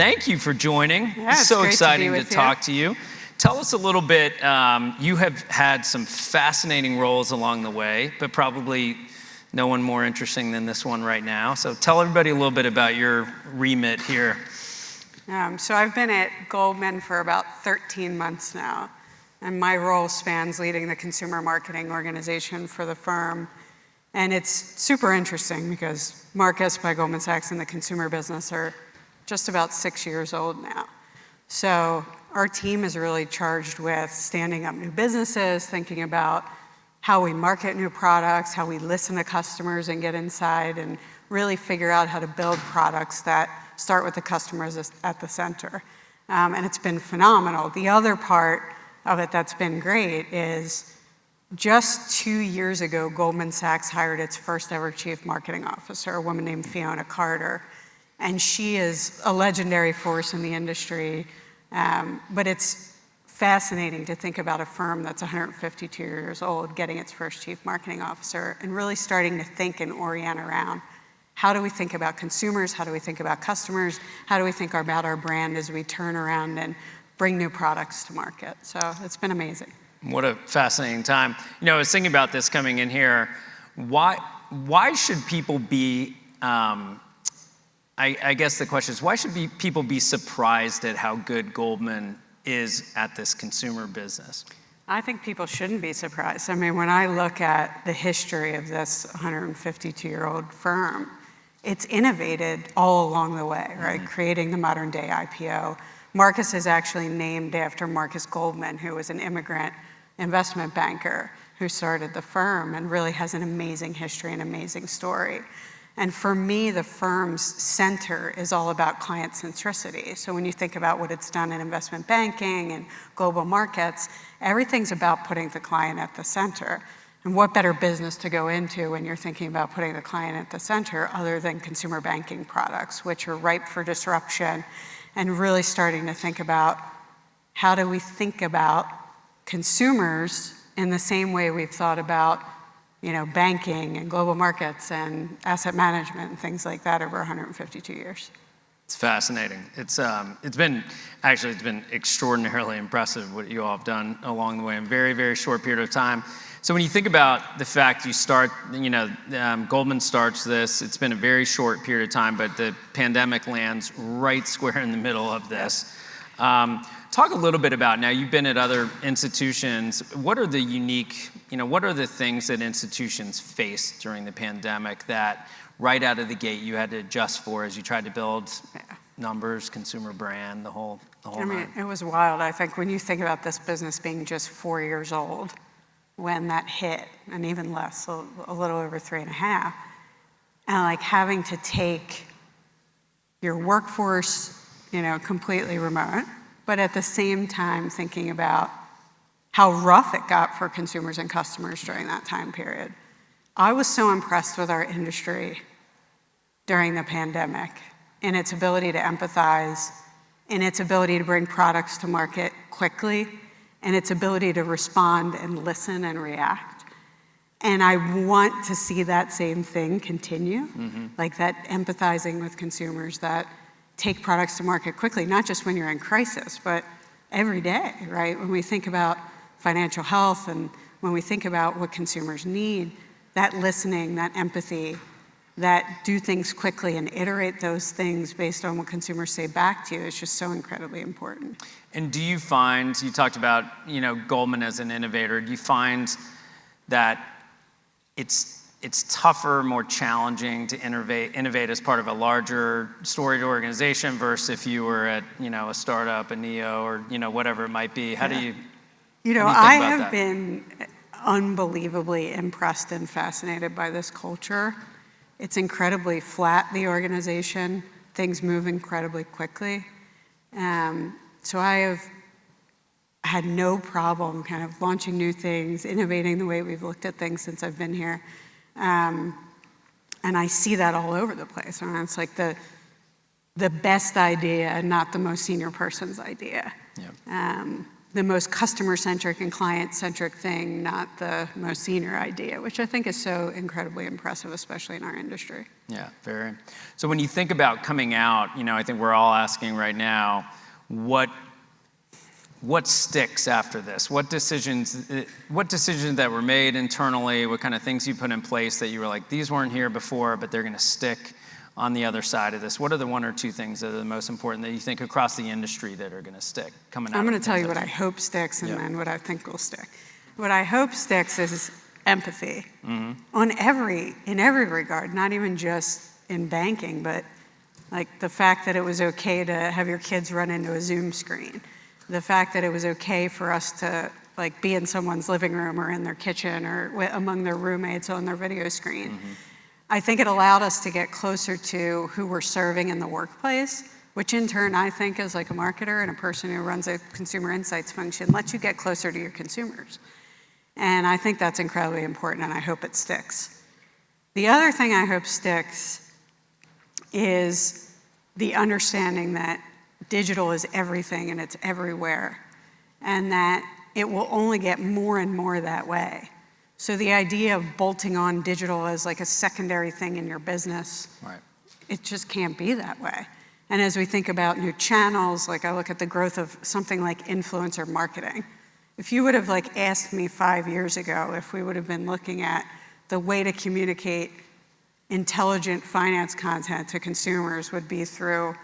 thank you for joining. Yeah, it's so exciting to talk to you. Tell us a little bit, you have had some fascinating roles along the way, but probably no one more interesting than this one right now. So tell everybody a little bit about your remit here. So I've been at Goldman for about 13 months now, and my role spans leading the consumer marketing organization for the firm. And it's super interesting because Marcus by Goldman Sachs and the consumer business are just about 6 years old now. So our team is really charged with standing up new businesses, thinking about how we market new products, how we listen to customers and get inside and really figure out how to build products that start with the customers at the center. And it's been phenomenal. The other part of it that's been great is just 2 years ago, Goldman Sachs hired its first ever chief marketing officer, a woman named Fiona Carter. And she is a legendary force in the industry. But it's fascinating to think about a firm that's 152 years old getting its first chief marketing officer and really starting to think and orient around how do we think about consumers, how do we think about customers, how do we think about our brand as we turn around and bring new products to market. So it's been amazing. What a fascinating time. You know, I was thinking about this coming in here. Why should people be, I guess the question is, why should people be surprised at how good Goldman is at this consumer business? I think people shouldn't be surprised. I mean, when I look at the history of this 152-year-old firm, it's innovated all along the way, right? Mm-hmm. Creating the modern day IPO. Marcus is actually named after Marcus Goldman, who was an immigrant investment banker who started the firm and really has an amazing history and amazing story. And for me, the firm's center is all about client centricity. So when you think about what it's done in investment banking and global markets, everything's about putting the client at the center. And what better business to go into when you're thinking about putting the client at the center other than consumer banking products, which are ripe for disruption, and really starting to think about how do we think about consumers in the same way we've thought about banking and global markets and asset management and things like that over 152 years. It's fascinating. It's been extraordinarily impressive what you all have done along the way in a very, very short period of time. So when you think about the fact you start, Goldman starts this, it's been a very short period of time, but the pandemic lands right square in the middle of this. Talk a little bit about, now you've been at other institutions, what are the unique, what are the things that institutions faced during the pandemic that right out of the gate you had to adjust for as you tried to build numbers, consumer brand, the whole nine? It was wild. I think when you think about this business being just 4 years old when that hit, and even less, so a little over 3.5, and like having to take your workforce, completely remote, but at the same time thinking about how rough it got for consumers and customers during that time period. I was so impressed with our industry during the pandemic in its ability to empathize, in its ability to bring products to market quickly, and its ability to respond and listen and react. And I want to see that same thing continue, like that empathizing with consumers, that take products to market quickly, not just when you're in crisis, but every day, right? When we think about financial health and when we think about what consumers need, that listening, that empathy, that do things quickly and iterate those things based on what consumers say back to you is just so incredibly important. And do you find, you talked about, Goldman as an innovator, do you find that it's tougher, more challenging to innovate as part of a larger storied organization versus if you were at, a startup, a Neo, or, whatever it might be? How do you think about I that? have been unbelievably impressed and fascinated by this culture. It's incredibly flat, the organization. Things move incredibly quickly. So I have had no problem kind of launching new things, innovating the way we've looked at things since I've been here. And I see that all over the place. And it's like the best idea, not the most senior person's idea. Yeah. the most customer-centric and client-centric thing, not the most senior idea, which I think is so incredibly impressive, especially in our industry. Yeah, very. So when you think about coming out, I think we're all asking right now, what sticks after this? What decisions that were made internally, what kind of things you put in place that you were like, these weren't here before, but they're going to stick on the other side of this? What are the one or two things that are the most important that you think across the industry that are going to stick coming out? I'm going to tell you what I hope sticks and then what I think will stick. What I hope sticks is empathy in every regard, not even just in banking, but like the fact that it was okay to have your kids run into a Zoom screen, the fact that it was okay for us to like be in someone's living room or in their kitchen or among their roommates on their video screen. I think it allowed us to get closer to who we're serving in the workplace, which in turn I think as like a marketer and a person who runs a consumer insights function lets you get closer to your consumers. And I think that's incredibly important and I hope it sticks. The other thing I hope sticks is the understanding that digital is everything and it's everywhere and that it will only get more and more that way. So the idea of bolting on digital as like a secondary thing in your business, it just can't be that way. And as we think about new channels, like I look at the growth of something like influencer marketing. If you would have like asked me 5 years ago if we would have been looking at the way to communicate intelligent finance content to consumers would be through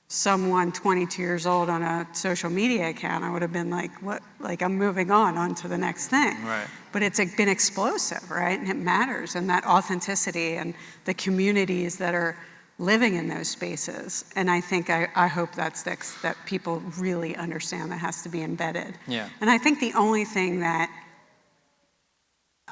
someone 22 years old on a social media account, I would have been like, what? Like, I'm moving on to the next thing. Right. But it's been explosive, right? And it matters. And that authenticity and the communities that are living in those spaces. And I think I hope that sticks, that people really understand that has to be embedded. Yeah. And I think the only thing that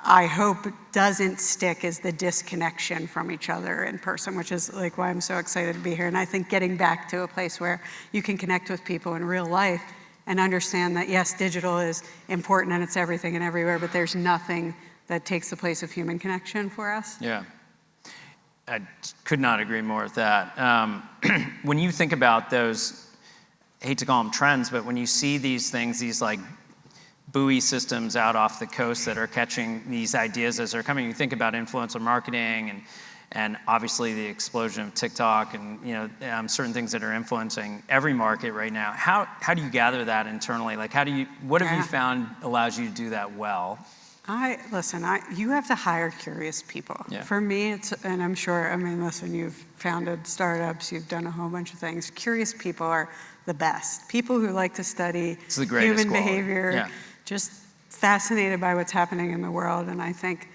I hope doesn't stick is the disconnection from each other in person, which is like why I'm so excited to be here. And I think getting back to a place where you can connect with people in real life and understand that, yes, digital is important and it's everything and everywhere, but there's nothing that takes the place of human connection for us. Yeah. I could not agree more with that. When you think about those, I hate to call them trends, but when you see these things, these like buoy systems out off the coast that are catching these ideas as they're coming. You think about influencer marketing and obviously the explosion of TikTok and certain things that are influencing every market right now. How do you gather that internally? Like what have you found allows you to do that well? You have to hire curious people. Yeah. For me, and I'm sure, listen, you've founded startups, you've done a whole bunch of things. Curious people are the best. People who like to study human behavior, just fascinated by what's happening in the world. And I think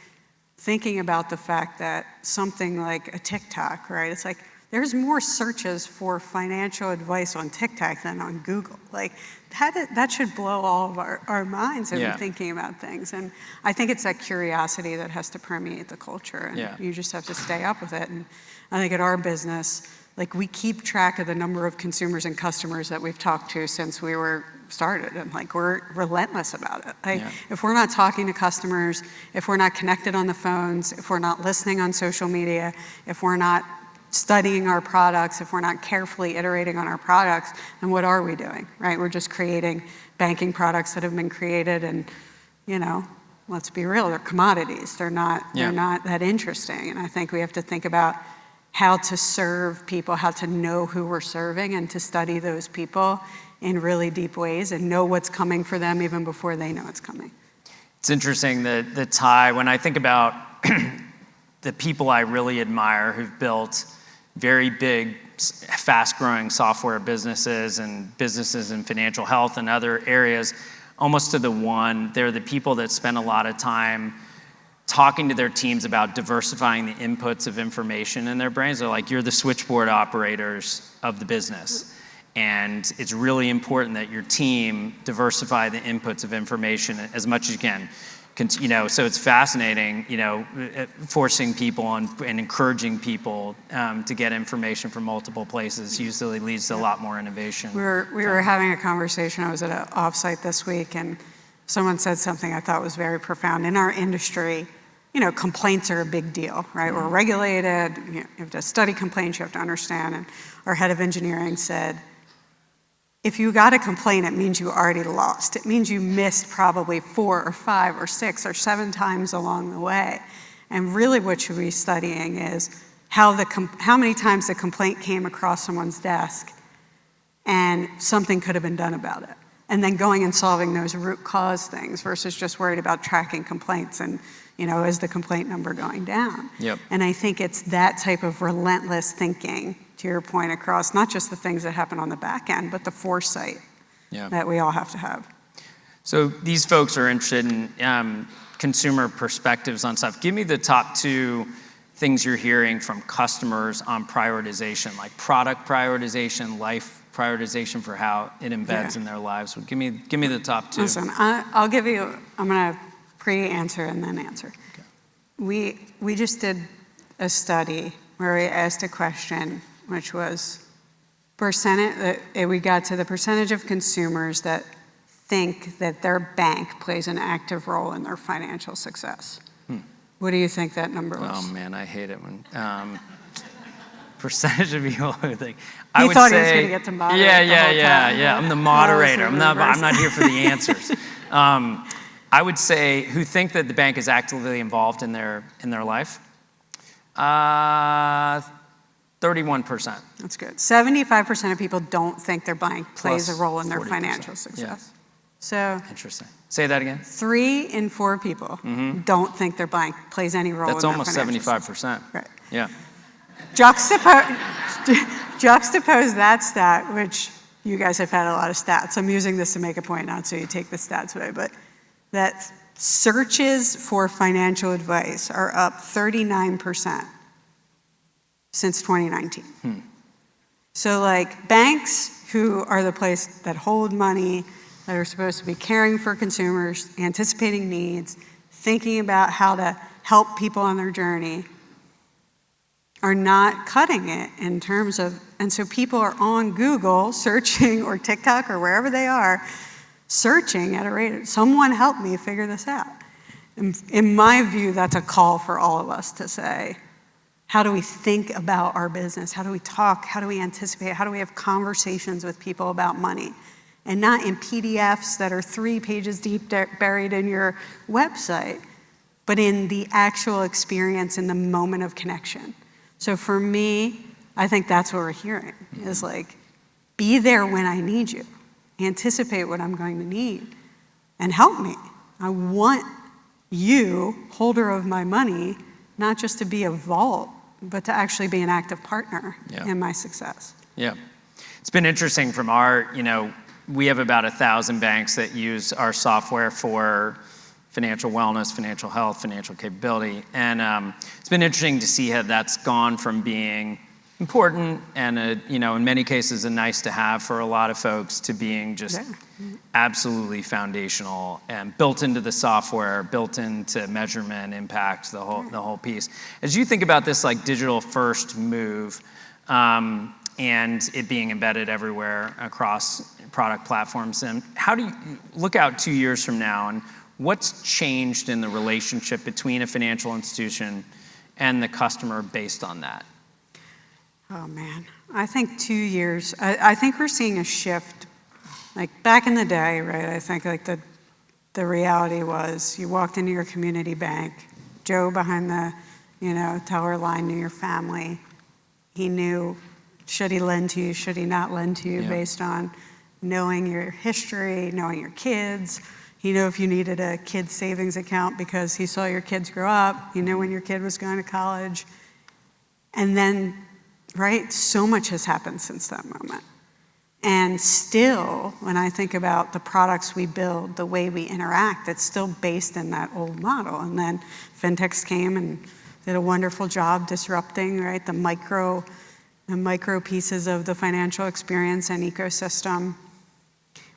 thinking about the fact that something like a TikTok, right? It's like there's more searches for financial advice on TikTok than on Google. Like that should blow all of our minds in thinking about things. And I think it's that curiosity that has to permeate the culture. And you just have to stay up with it. And I think at our business, like we keep track of the number of consumers and customers that we've talked to since we were started, and like we're relentless about it. If we're not talking to customers, if we're not connected on the phones, if we're not listening on social media, if we're not studying our products, if we're not carefully iterating on our products, then what are we doing, right? We're just creating banking products that have been created and, let's be real, they're commodities. They're not that interesting. And I think we have to think about how to serve people, how to know who we're serving and to study those people in really deep ways and know what's coming for them even before they know it's coming. It's interesting the tie, when I think about the people I really admire who've built very big, fast-growing software businesses and businesses in financial health and other areas, almost to the one, they're the people that spend a lot of time talking to their teams about diversifying the inputs of information in their brains. They're like, you're the switchboard operators of the business. And it's really important that your team diversify the inputs of information as much as you can. So it's fascinating, forcing people and encouraging people to get information from multiple places usually leads to a lot more innovation. We were having a conversation. I was at an offsite this week, and someone said something I thought was very profound. In our industry, complaints are a big deal, right? We're regulated. You have to study complaints. You have to understand. And our head of engineering said, if you got a complaint, it means you already lost. It means you missed probably 4 or 5 or 6 or 7 times along the way. And really what you should be studying is how many times the complaint came across someone's desk and something could have been done about it. And then going and solving those root cause things versus just worried about tracking complaints and, is the complaint number going down? Yep. And I think it's that type of relentless thinking, to your point, across not just the things that happen on the back end, but the foresight that we all have to have. So these folks are interested in consumer perspectives on stuff. Give me the top 2 things you're hearing from customers on prioritization, like product prioritization, life prioritization for how it embeds in their lives. Give me the top 2. Listen, I'm gonna pre-answer and then answer. Okay. We just did a study where we asked a question, which was we got to the percentage of consumers that think that their bank plays an active role in their financial success. What do you think that number was? Oh man, I hate it when percentage of people who think. He thought he was going to get to moderate the whole time. Yeah. I'm the moderator. I'm not here for the answers. I would say who think that the bank is actively involved in their life. 31%. That's good. 75% of people don't think their bank plays a role in their 40%. Financial success. Yeah. So interesting. Say that again. 3 in 4 people don't think their bank plays any role in their financial success. That's almost 75%. Right. Yeah. Juxtapose that stat, which you guys have had a lot of stats. I'm using this to make a point, not so you take the stats away, but that searches for financial advice are up 39% since 2019. So like banks, who are the place that hold money, that are supposed to be caring for consumers, anticipating needs, thinking about how to help people on their journey, are not cutting it in terms of, and so people are on Google searching, or TikTok, or wherever they are, searching at a rate, someone help me figure this out. In my view, that's a call for all of us to say, how do we think about our business? How do we talk? How do we anticipate? How do we have conversations with people about money? And not in PDFs that are 3 pages deep buried in your website, but in the actual experience in the moment of connection. So for me, I think that's what we're hearing, is like, be there when I need you. Anticipate what I'm going to need and help me. I want you, holder of my money, not just to be a vault, but to actually be an active partner in my success. Yeah. It's been interesting from our, we have about 1,000 banks that use our software for financial wellness, financial health, financial capability. And it's been interesting to see how that's gone from being important and, in many cases, a nice to have for a lot of folks to being just absolutely foundational and built into the software, built into measurement, impact, the whole piece. As you think about this like digital first move, and it being embedded everywhere across product platforms, and how do you look out 2 years from now, and what's changed in the relationship between a financial institution and the customer based on that? Oh man, I think 2 years, I think we're seeing a shift. Like back in the day, right, I think like the reality was you walked into your community bank, Joe behind the, teller line knew your family. He knew, should he lend to you, should he not lend to you based on knowing your history, knowing your kids. He knew if you needed a kid's savings account because he saw your kids grow up. He knew when your kid was going to college. And then, right, so much has happened since that moment. And still, when I think about the products we build, the way we interact, it's still based in that old model. And then fintechs came and did a wonderful job disrupting, right, the micro pieces of the financial experience and ecosystem.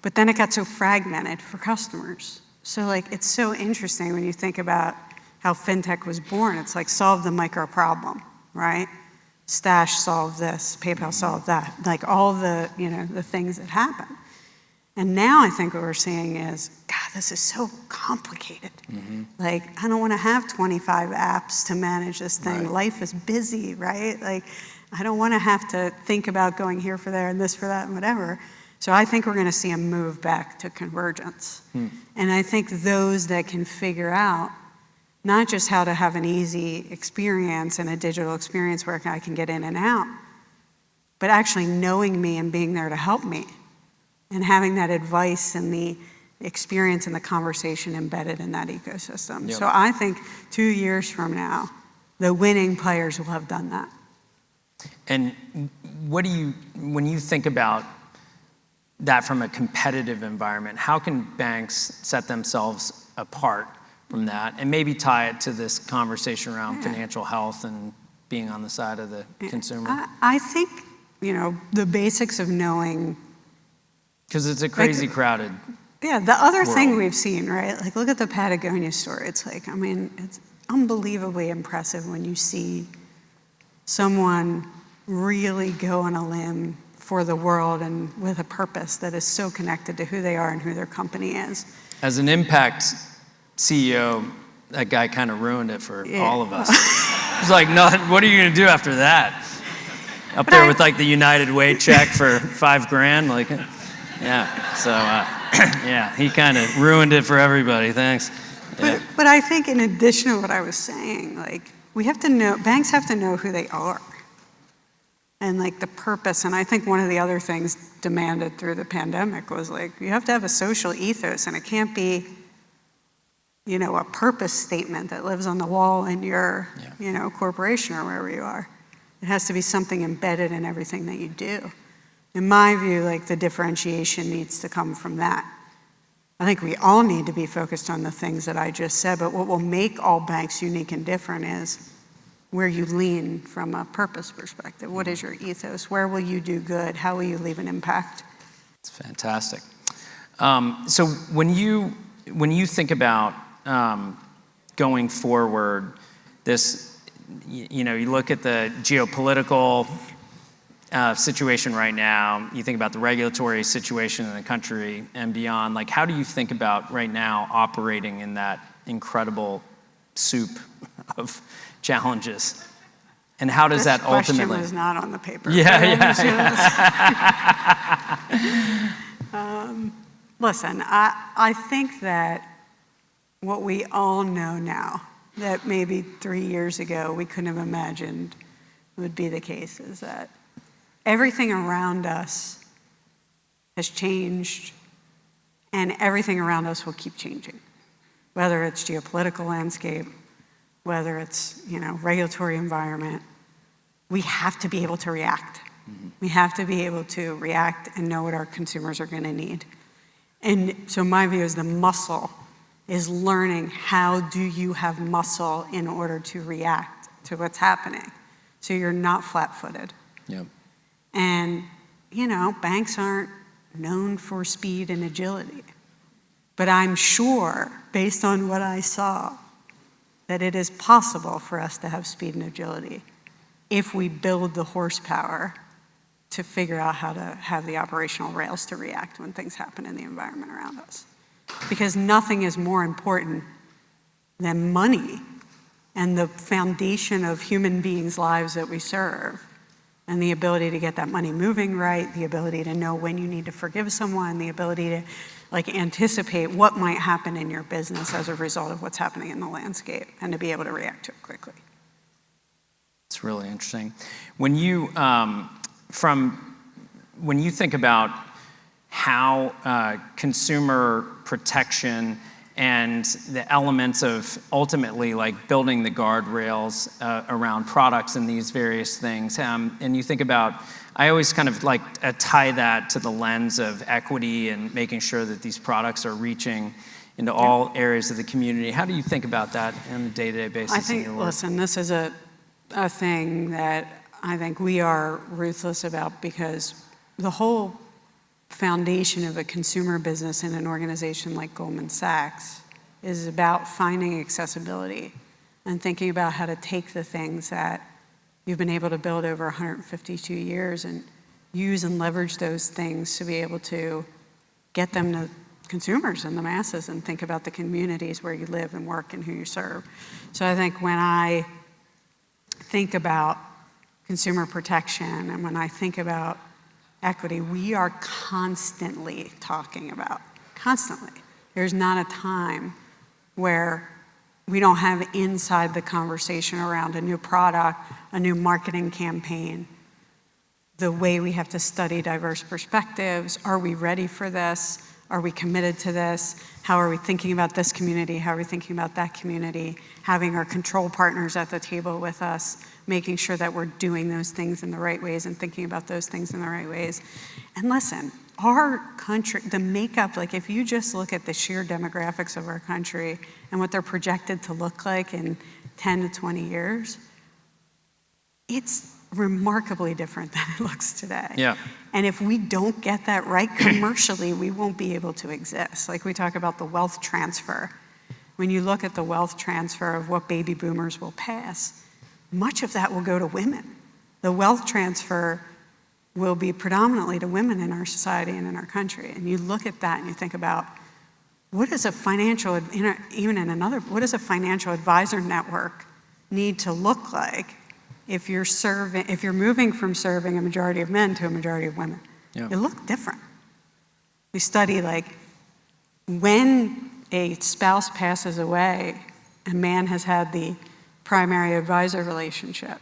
But then it got so fragmented for customers. So like, it's so interesting when you think about how fintech was born. It's like, solve the micro problem, right? Stash solved this, PayPal solved that, like all the, the things that happen. And now I think what we're seeing is, God, this is so complicated. Like, I don't want to have 25 apps to manage this thing. Right. Life is busy, right? Like, I don't want to have to think about going here for there and this for that and whatever. So I think we're going to see a move back to convergence. And I think those that can figure out not just how to have an easy experience and a digital experience where I can get in and out, but actually knowing me and being there to help me and having that advice and the experience and the conversation embedded in that ecosystem. Yep. So I think 2 years from now, the winning players will have done that. And when you think about that from a competitive environment, how can banks set themselves apart from that and maybe tie it to this conversation around financial health and being on the side of the consumer? I think, the basics of knowing. Because it's a crazy crowded Yeah, the other world. thing we've seen, right? Like, look at the Patagonia story. It's like, it's unbelievably impressive when you see someone really go on a limb for the world and with a purpose that is so connected to who they are and who their company is. As an impact CEO, that guy kind of ruined it for all of us. He's like, no, what are you going to do after that? Up But there with like the United Way check for $5,000, like, yeah. So, yeah, he kind of ruined it for everybody. Thanks. Yeah. But I think in addition to what I was saying, like, we have to know, banks have to know who they are and like the purpose. And I think one of the other things demanded through the pandemic was like, you have to have a social ethos, and it can't be, a purpose statement that lives on the wall in your, corporation or wherever you are. It has to be something embedded in everything that you do. In my view, like, the differentiation needs to come from that. I think we all need to be focused on the things that I just said, but what will make all banks unique and different is where you lean from a purpose perspective. What is your ethos? Where will you do good? How will you leave an impact? It's fantastic. So when you think about going forward, this, you look at the geopolitical situation right now, you think about the regulatory situation in the country and beyond, like, how do you think about right now operating in that incredible soup of challenges? And how does that ultimately... This question was not on the paper. Yeah. Listen, I think that what we all know now, that maybe 3 years ago we couldn't have imagined would be the case, is that everything around us has changed, and everything around us will keep changing. Whether it's geopolitical landscape, whether it's, regulatory environment, we have to be able to react. Mm-hmm. We have to be able to react and know what our consumers are going to need. And so my view is the muscle is learning how do you have muscle in order to react to what's happening so you're not flat-footed. Yep. And, banks aren't known for speed and agility. But I'm sure, based on what I saw, that it is possible for us to have speed and agility if we build the horsepower to figure out how to have the operational rails to react when things happen in the environment around us. Because nothing is more important than money and the foundation of human beings' lives that we serve, and the ability to get that money moving right, the ability to know when you need to forgive someone, the ability to anticipate what might happen in your business as a result of what's happening in the landscape, and to be able to react to it quickly. It's really interesting. When you think about how consumer protection and the elements of ultimately building the guardrails around products and these various things, and you think about, I always kind of tie that to the lens of equity and making sure that these products are reaching into all areas of the community. How do you think about that on a day-to-day basis? I think, listen, this is a thing that I think we are ruthless about, because the whole foundation of a consumer business in an organization like Goldman Sachs is about finding accessibility and thinking about how to take the things that you've been able to build over 152 years and use and leverage those things to be able to get them to consumers and the masses, and think about the communities where you live and work and who you serve. So I think when I think about consumer protection, and when I think about equity, we are constantly talking about. Constantly. There's not a time where we don't have inside the conversation around a new product, a new marketing campaign, the way we have to study diverse perspectives. Are we ready for this? Are we committed to this? How are we thinking about this community? How are we thinking about that community? Having our control partners at the table with us, making sure that we're doing those things in the right ways and thinking about those things in the right ways. And listen, our country, the makeup, like if you just look at the sheer demographics of our country and what they're projected to look like in 10 to 20 years, it's remarkably different than it looks today. Yeah. And if we don't get that right commercially, we won't be able to exist. Like we talk about the wealth transfer. When you look at the wealth transfer of what baby boomers will pass, much of that will go to women. The wealth transfer will be predominantly to women in our society and in our country. And you look at that and you think about what does a financial advisor network need to look like if you're moving from serving a majority of men to a majority of women? Yeah. It look different. We study like when a spouse passes away, a man has had the primary advisor relationship,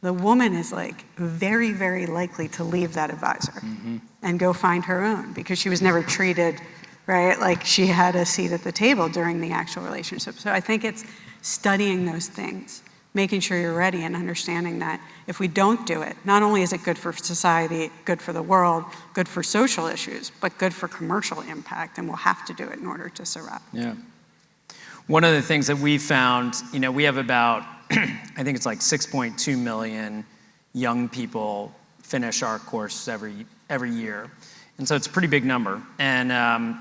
the woman is like very, very likely to leave that advisor and go find her own because she was never treated, right? Like she had a seat at the table during the actual relationship. So I think it's studying those things, making sure you're ready and understanding that if we don't do it, not only is it good for society, good for the world, good for social issues, but good for commercial impact, and we'll have to do it in order to survive. Yeah. One of the things that we found, we have about, I think it's like 6.2 million young people finish our course every year. And so it's a pretty big number. And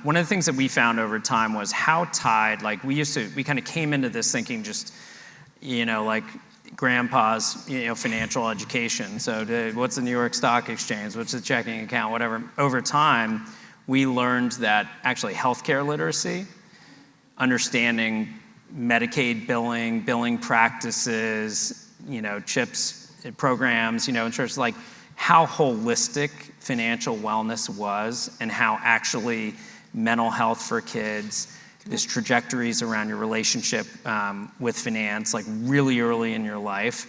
one of the things that we found over time was how tied, like we kind of came into this thinking just, like grandpa's, financial education. So what's the New York Stock Exchange? What's the checking account? Whatever. Over time, we learned that actually healthcare literacy, understanding Medicaid billing practices, CHIPS programs, insurance, like how holistic financial wellness was and how actually mental health for kids, this trajectories around your relationship with finance, like really early in your life,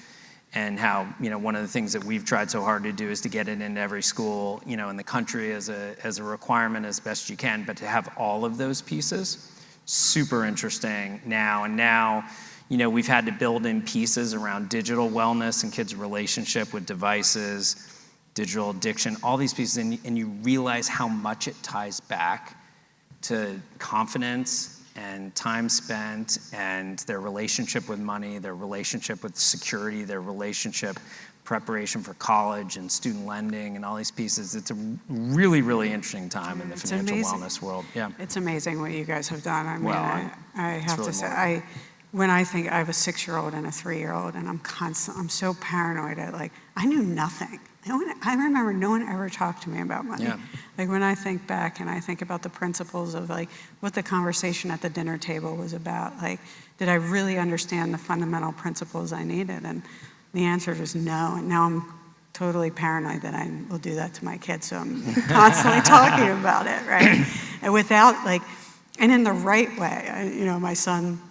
and how, one of the things that we've tried so hard to do is to get it into every school, in the country as a requirement as best you can, but to have all of those pieces, super interesting now. And now, we've had to build in pieces around digital wellness and kids' relationship with devices, digital addiction, all these pieces, and you realize how much it ties back to confidence and time spent and their relationship with money, their relationship with security, their relationship preparation for college and student lending and all these pieces. It's a really, really interesting time in the financial wellness world. Yeah. It's amazing what you guys have done. I mean, I have really to say, when I think I have a 6-year-old and a 3-year-old, and I'm so paranoid. I knew nothing. I remember no one ever talked to me about money. Yeah. Like when I think back and I think about the principles of like what the conversation at the dinner table was about, like, did I really understand the fundamental principles I needed? And the answer was no. And now I'm totally paranoid that I will do that to my kids. So I'm constantly talking about it, right? And and in the right way. My son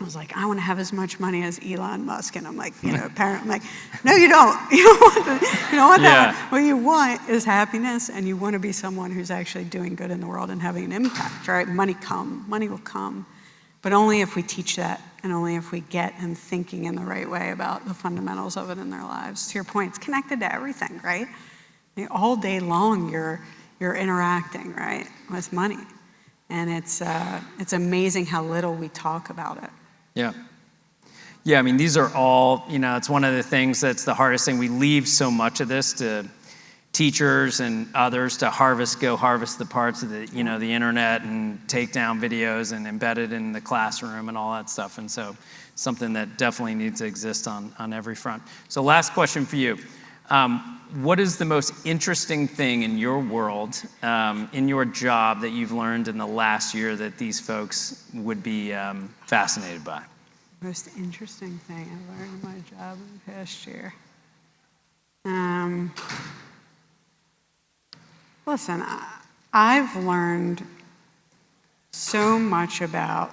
was like, I want to have as much money as Elon Musk. And I'm like, parent, I'm like, no, you don't. You don't want that. What you want is happiness, and you want to be someone who's actually doing good in the world and having an impact, right? Money will come, but only if we teach that, and only if we get them thinking in the right way about the fundamentals of it in their lives. To your point, it's connected to everything, right? All day long, you're interacting, right, with money. And it's amazing how little we talk about it. Yeah. Yeah, I mean, these are all, it's one of the things that's the hardest thing. We leave so much of this to teachers and others to go harvest the parts of the, the internet and take down videos and embed it in the classroom and all that stuff. And so something that definitely needs to exist on every front. So last question for you. What is the most interesting thing in your world, in your job that you've learned in the last year that these folks would be fascinated by? Most interesting thing I learned in my job in the past year. Listen, I've learned so much about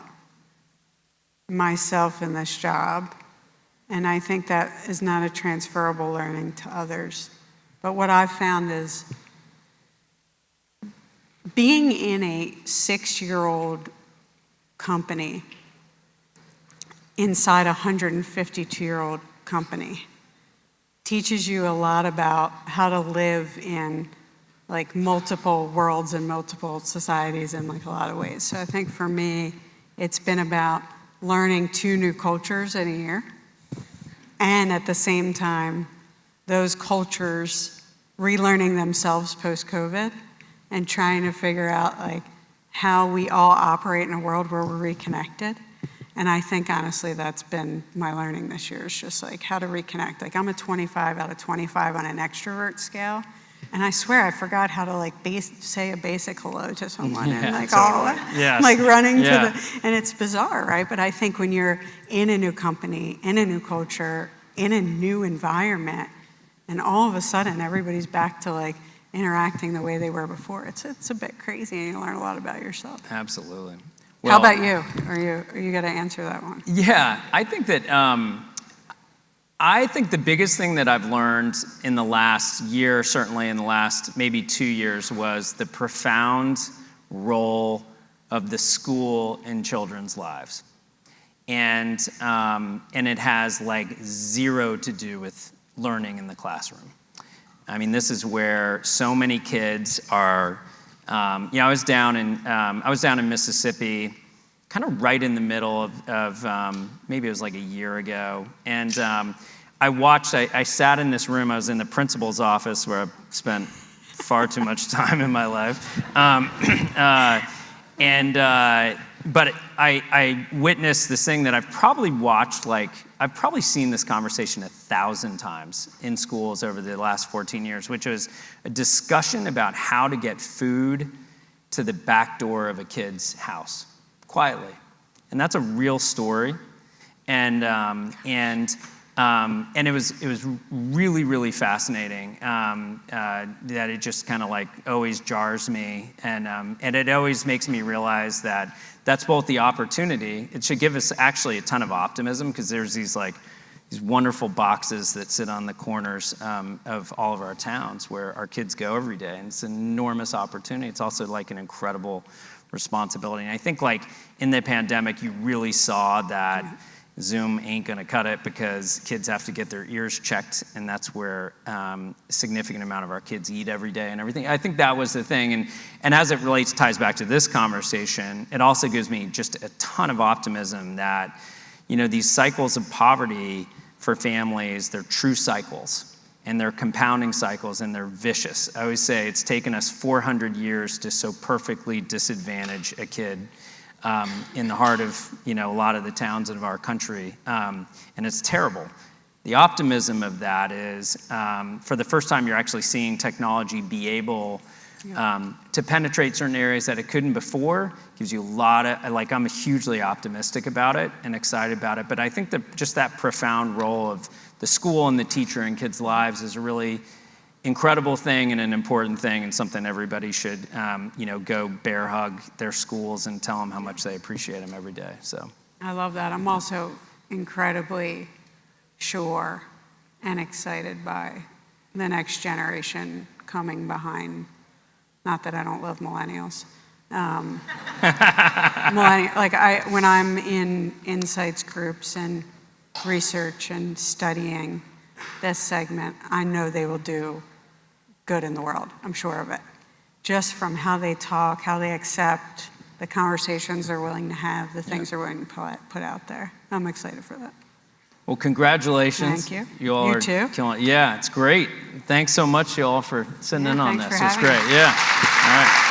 myself in this job, and I think that is not a transferable learning to others. But what I've found is being in a 6-year-old company inside a 152-year-old company teaches you a lot about how to live in like multiple worlds and multiple societies in like a lot of ways. So I think for me, it's been about learning 2 new cultures in a year, and at the same time, those cultures relearning themselves post-COVID and trying to figure out like how we all operate in a world where we're reconnected. And I think honestly, that's been my learning this year, is just like how to reconnect. Like I'm a 25 out of 25 on an extrovert scale. And I swear I forgot how to like say a basic hello to someone, and like totally. Yes. like running to Yeah. and it's bizarre, right? But I think when you're in a new company, in a new culture, in a new environment, and all of a sudden everybody's back to like interacting the way they were before, it's a bit crazy, and you learn a lot about yourself. Absolutely. How about you? Are you got to answer that one? Yeah, I think that I think the biggest thing that I've learned in the last year, certainly in the last maybe 2 years, was the profound role of the school in children's lives. And it has like zero to do with learning in the classroom. I mean, this is where so many kids are. I was down in Mississippi, kind of right in the middle of maybe it was like a year ago, and I sat in this room. I was in the principal's office where I've spent far too much time in my life, but I witnessed this thing that I've probably watched, I've probably seen this conversation 1,000 times in schools over the last 14 years, which was a discussion about how to get food to the back door of a kid's house quietly. And that's a real story. And it was really, really fascinating that it just kind of like always jars me. And it always makes me realize that that's both the opportunity. It should give us actually a ton of optimism, because there's these wonderful boxes that sit on the corners of all of our towns where our kids go every day. And it's an enormous opportunity. It's also like an incredible responsibility. And I think like in the pandemic, you really saw that Zoom ain't gonna cut it, because kids have to get their ears checked, and that's where a significant amount of our kids eat every day and everything. I think that was the thing, and as it ties back to this conversation, it also gives me just a ton of optimism that, these cycles of poverty for families, they're true cycles, and they're compounding cycles, and they're vicious. I always say it's taken us 400 years to so perfectly disadvantage a kid in the heart of a lot of the towns of our country, and it's terrible. The optimism of that is, for the first time, you're actually seeing technology be able to penetrate certain areas that it couldn't before. Gives you a lot of, I'm hugely optimistic about it and excited about it. But I think that just that profound role of the school and the teacher in kids' lives is a really incredible thing and an important thing, and something everybody should, go bear hug their schools and tell them how much they appreciate them every day. So I love that. I'm also incredibly sure and excited by the next generation coming behind. Not that I don't love millennials. When I'm in insights groups and research and studying this segment, I know they will do good in the world. I'm sure of it. Just from how they talk, how they accept, the conversations they're willing to have, the things they're willing to put out there. I'm excited for that. Well, congratulations. Thank you. You all You are too. killing it. Yeah, it's great. Thanks so much, you all, for sitting in on thanks this. for It's having great. me. Yeah. All right.